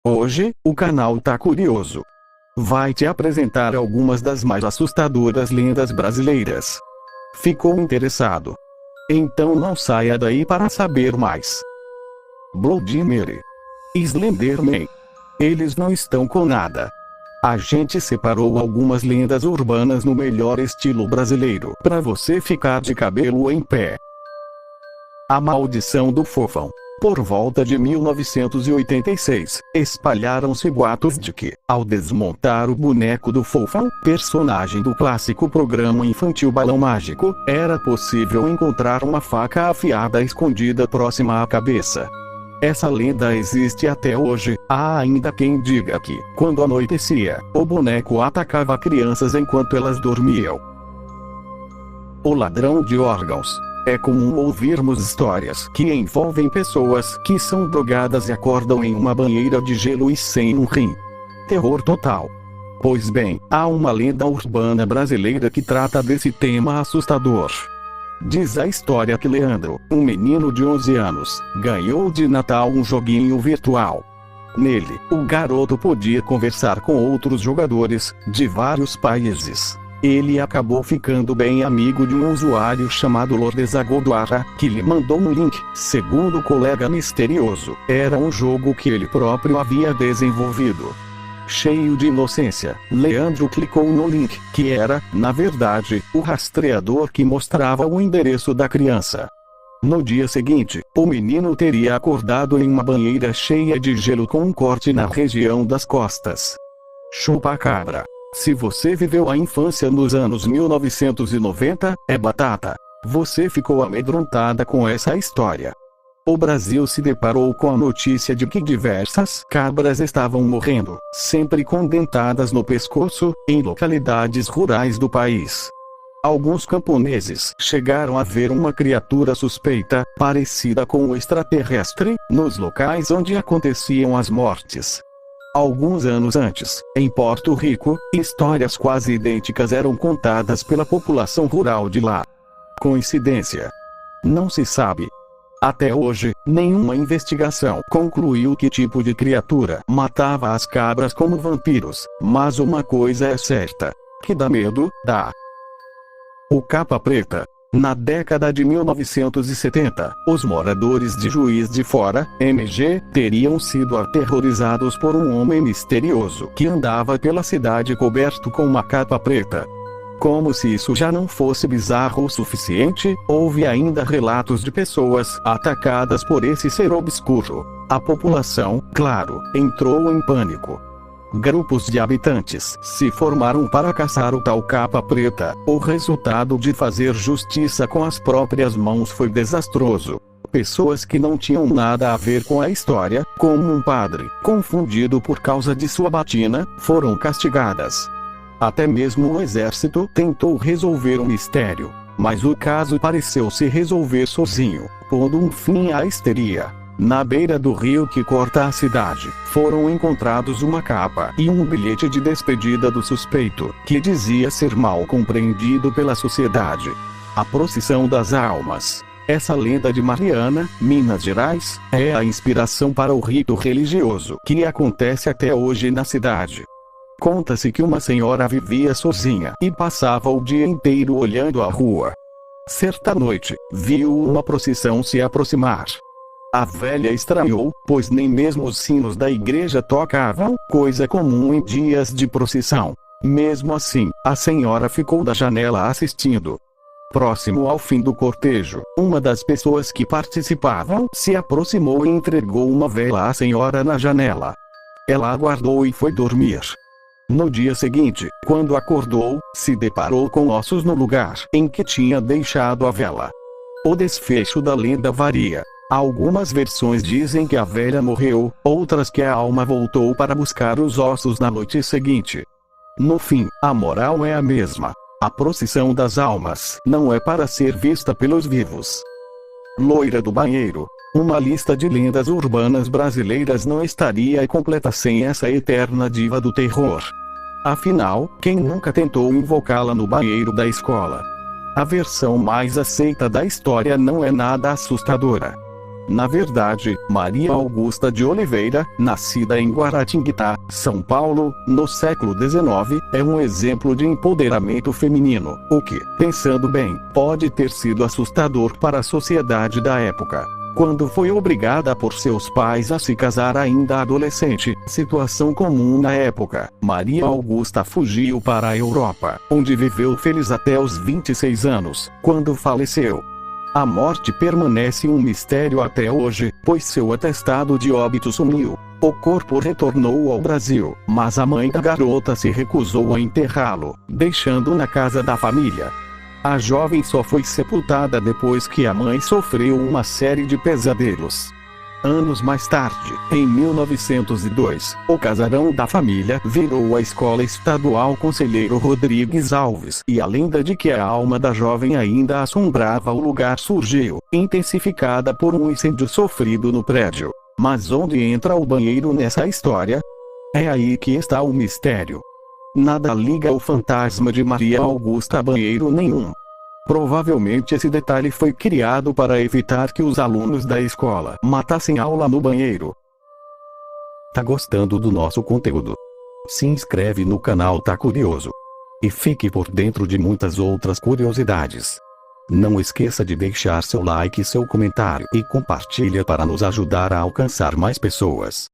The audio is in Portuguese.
Hoje, o canal Tá Curioso vai te apresentar algumas das mais assustadoras lendas brasileiras. Ficou interessado? Então não saia daí para saber mais. Bloody Mary, Slenderman. Eles não estão com nada. A gente separou algumas lendas urbanas no melhor estilo brasileiro para você ficar de cabelo em pé. A maldição do Fofão. Por volta de 1986, espalharam-se boatos de que, ao desmontar o boneco do Fofão, personagem do clássico programa infantil Balão Mágico, era possível encontrar uma faca afiada escondida próxima à cabeça. Essa lenda existe até hoje. Há ainda quem diga que, quando anoitecia, o boneco atacava crianças enquanto elas dormiam. O ladrão de órgãos. É comum ouvirmos histórias que envolvem pessoas que são drogadas e acordam em uma banheira de gelo e sem um rim. Terror total. Pois bem, há uma lenda urbana brasileira que trata desse tema assustador. Diz a história que Leandro, um menino de 11 anos, ganhou de Natal um joguinho virtual. Nele, o garoto podia conversar com outros jogadores, de vários países. Ele acabou ficando bem amigo de um usuário chamado Lourdesagodoara, que lhe mandou um link. Segundo o colega misterioso, era um jogo que ele próprio havia desenvolvido. Cheio de inocência, Leandro clicou no link, que era, na verdade, o rastreador que mostrava o endereço da criança. No dia seguinte, o menino teria acordado em uma banheira cheia de gelo com um corte na região das costas. Chupa-cabra. Se você viveu a infância nos anos 1990, é batata. Você ficou amedrontada com essa história. O Brasil se deparou com a notícia de que diversas cabras estavam morrendo, sempre com dentadas no pescoço, em localidades rurais do país. Alguns camponeses chegaram a ver uma criatura suspeita, parecida com um extraterrestre, nos locais onde aconteciam as mortes. Alguns anos antes, em Porto Rico, histórias quase idênticas eram contadas pela população rural de lá. Coincidência? Não se sabe. Até hoje, nenhuma investigação concluiu que tipo de criatura matava as cabras como vampiros, mas uma coisa é certa: que dá medo, dá. O Capa Preta. Na década de 1970, os moradores de Juiz de Fora, MG, teriam sido aterrorizados por um homem misterioso que andava pela cidade coberto com uma capa preta. Como se isso já não fosse bizarro o suficiente, houve ainda relatos de pessoas atacadas por esse ser obscuro. A população, claro, entrou em pânico. Grupos de habitantes se formaram para caçar o tal capa preta. O resultado de fazer justiça com as próprias mãos foi desastroso. Pessoas que não tinham nada a ver com a história, como um padre, confundido por causa de sua batina, foram castigadas. Até mesmo o exército tentou resolver o mistério, mas o caso pareceu se resolver sozinho, pondo um fim à histeria. Na beira do rio que corta a cidade, foram encontrados uma capa e um bilhete de despedida do suspeito, que dizia ser mal compreendido pela sociedade. A procissão das almas. Essa lenda de Mariana, Minas Gerais, é a inspiração para o rito religioso que acontece até hoje na cidade. Conta-se que uma senhora vivia sozinha e passava o dia inteiro olhando a rua. Certa noite, viu uma procissão se aproximar. A velha estranhou, pois nem mesmo os sinos da igreja tocavam, coisa comum em dias de procissão. Mesmo assim, a senhora ficou da janela assistindo. Próximo ao fim do cortejo, uma das pessoas que participavam se aproximou e entregou uma vela à senhora na janela. Ela aguardou e foi dormir. No dia seguinte, quando acordou, se deparou com ossos no lugar em que tinha deixado a vela. O desfecho da lenda varia. Algumas versões dizem que a velha morreu, outras que a alma voltou para buscar os ossos na noite seguinte. No fim, a moral é a mesma. A procissão das almas não é para ser vista pelos vivos. Loira do banheiro. Uma lista de lendas urbanas brasileiras não estaria completa sem essa eterna diva do terror. Afinal, quem nunca tentou invocá-la no banheiro da escola? A versão mais aceita da história não é nada assustadora. Na verdade, Maria Augusta de Oliveira, nascida em Guaratinguetá, São Paulo, no século XIX, é um exemplo de empoderamento feminino, o que, pensando bem, pode ter sido assustador para a sociedade da época. Quando foi obrigada por seus pais a se casar ainda adolescente, situação comum na época, Maria Augusta fugiu para a Europa, onde viveu feliz até os 26 anos, quando faleceu. A morte permanece um mistério até hoje, pois seu atestado de óbito sumiu. O corpo retornou ao Brasil, mas a mãe da garota se recusou a enterrá-lo, deixando na casa da família. A jovem só foi sepultada depois que a mãe sofreu uma série de pesadelos. Anos mais tarde, em 1902, o casarão da família virou a Escola Estadual Conselheiro Rodrigues Alves, e a lenda de que a alma da jovem ainda assombrava o lugar surgiu, intensificada por um incêndio sofrido no prédio. Mas onde entra o banheiro nessa história? É aí que está o mistério. Nada liga o fantasma de Maria Augusta a banheiro nenhum. Provavelmente esse detalhe foi criado para evitar que os alunos da escola matassem aula no banheiro. Tá gostando do nosso conteúdo? Se inscreve no canal Tá Curioso. E fique por dentro de muitas outras curiosidades. Não esqueça de deixar seu like e seu comentário e compartilha para nos ajudar a alcançar mais pessoas.